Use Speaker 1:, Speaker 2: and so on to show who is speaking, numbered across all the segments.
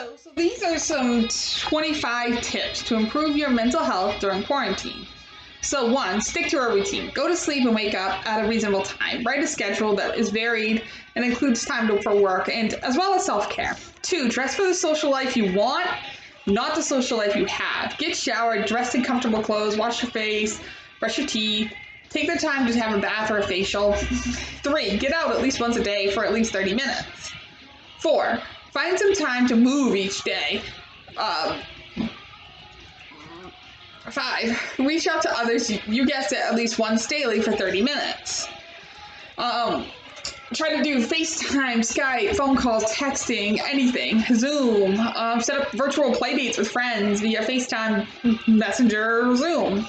Speaker 1: Hello, so these are some 25 tips to improve your mental health during quarantine. So 1, stick to a routine. Go to sleep and wake up at a reasonable time. Write a schedule that is varied and includes time for work and as well as self-care. 2, dress for the social life you want, not the social life you have. Get showered, dressed in comfortable clothes, wash your face, brush your teeth. Take the time to have a bath or a facial. 3, get out at least once a day for at least 30 minutes. 4, find some time to move each day. 5, reach out to others you guessed it at least once daily for 30 minutes. Try to do FaceTime, Skype, phone calls, texting, anything, Zoom. Set up virtual play dates with friends via FaceTime, Messenger, or Zoom.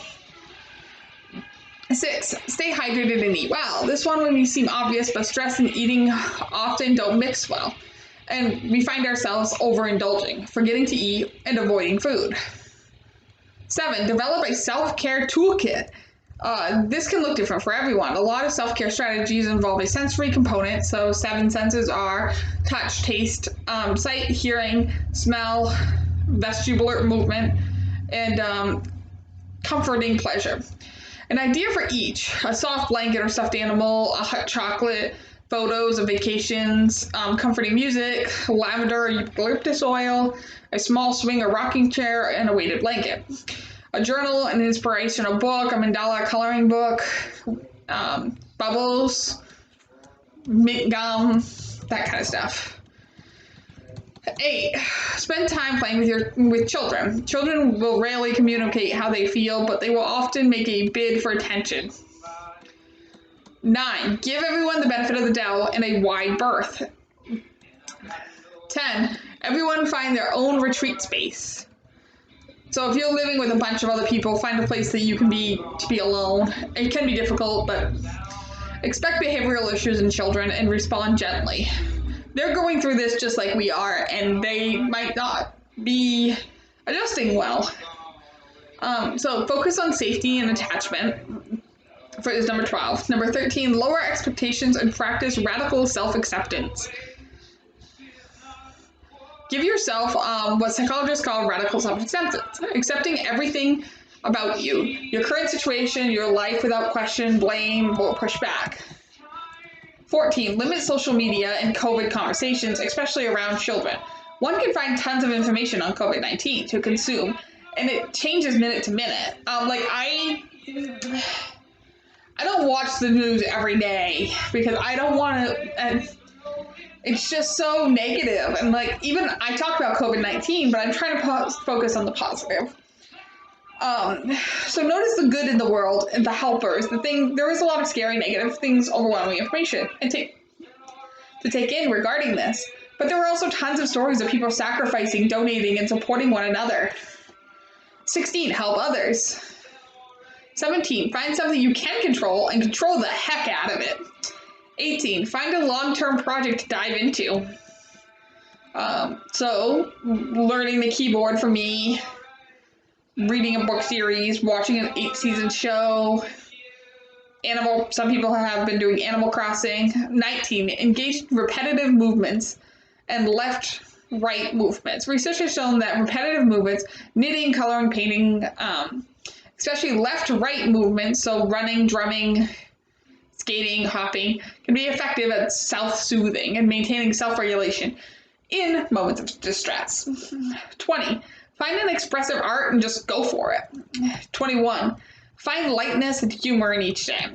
Speaker 1: 6, stay hydrated and eat well. This one may seem obvious, but stress and eating often don't mix well. And we find ourselves overindulging, forgetting to eat, and avoiding food. 7, develop a self-care toolkit. This can look different for everyone. A lot of self-care strategies involve a sensory component, so 7 senses are touch, taste, sight, hearing, smell, vestibular movement, and comforting pleasure. An idea for each: a soft blanket or stuffed animal, a hot chocolate, photos of vacations, comforting music, lavender, eucalyptus oil, a small swing or rocking chair, and a weighted blanket. A journal, an inspirational book, a mandala coloring book, bubbles, mint gum, that kind of stuff. 8, spend time playing with children. Children will rarely communicate how they feel, but they will often make a bid for attention. 9, give everyone the benefit of the doubt and a wide berth. 10, everyone find their own retreat space. So if you're living with a bunch of other people, find a place that you can be alone. It can be difficult, but expect behavioral issues in children and respond gently. They're going through this just like we are, and they might not be adjusting well. So focus on safety and attachment. For is number 12. Number 13, lower expectations and practice radical self-acceptance. Give yourself what psychologists call radical self-acceptance, accepting everything about you, your current situation, your life without question, blame, or pushback. 14, limit social media and COVID conversations, especially around children. One can find tons of information on COVID-19 to consume, and it changes minute to minute. I don't watch the news every day because I don't want to, it's just so negative. And even I talk about COVID-19, but I'm trying to focus on the positive. So notice the good in the world and the helpers, there is a lot of scary, negative things, overwhelming information to take in regarding this. But there were also tons of stories of people sacrificing, donating, and supporting one another. 16, help others. 17, find something you can control and control the heck out of it. 18, find a long-term project to dive into. So learning the keyboard for me, reading a book series, watching an 8-season show, some people have been doing Animal Crossing. 19, engage in repetitive movements and left-right movements. Research has shown that repetitive movements, knitting, coloring, painting, especially left-right movements, so running, drumming, skating, hopping, can be effective at self-soothing and maintaining self-regulation in moments of distress. 20, find an expressive art and just go for it. 21, find lightness and humor in each day.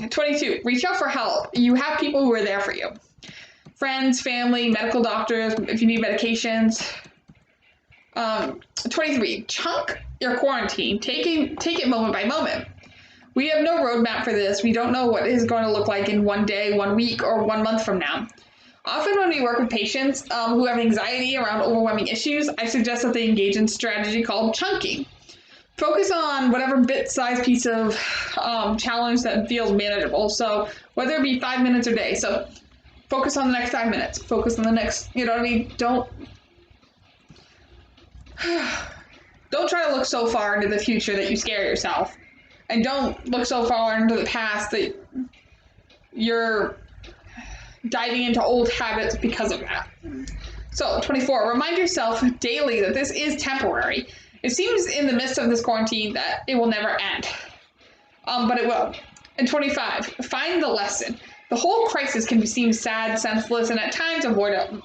Speaker 1: 22, reach out for help. You have people who are there for you. Friends, family, medical doctors, if you need medications. 23, chunk your quarantine. Take it moment by moment. We have no roadmap for this. We don't know what it is going to look like in 1 day, 1 week, or 1 month from now. Often when we work with patients who have anxiety around overwhelming issues, I suggest that they engage in a strategy called chunking. Focus on whatever bit-sized piece of challenge that feels manageable. So whether it be 5 minutes a day. So focus on the next 5 minutes. Focus on the next, you know what I mean? Don't try to look so far into the future that you scare yourself. And don't look so far into the past that you're diving into old habits because of that. So 24, remind yourself daily that this is temporary. It seems in the midst of this quarantine that it will never end, but it will. And 25, find the lesson. The whole crisis can seem sad, senseless, and at times avoidable.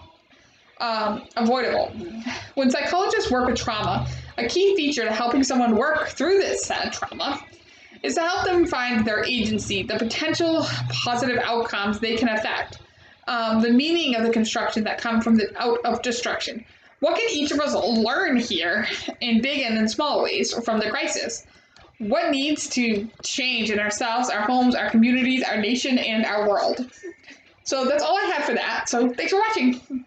Speaker 1: When psychologists work with trauma, a key feature to helping someone work through this sad trauma is to help them find their agency, the potential positive outcomes they can affect, the meaning of the construction that come from the out of destruction. What can each of us learn here in big and in small ways from the crisis? What needs to change in ourselves, our homes, our communities, our nation, and our world? So that's all I have for that. So thanks for watching.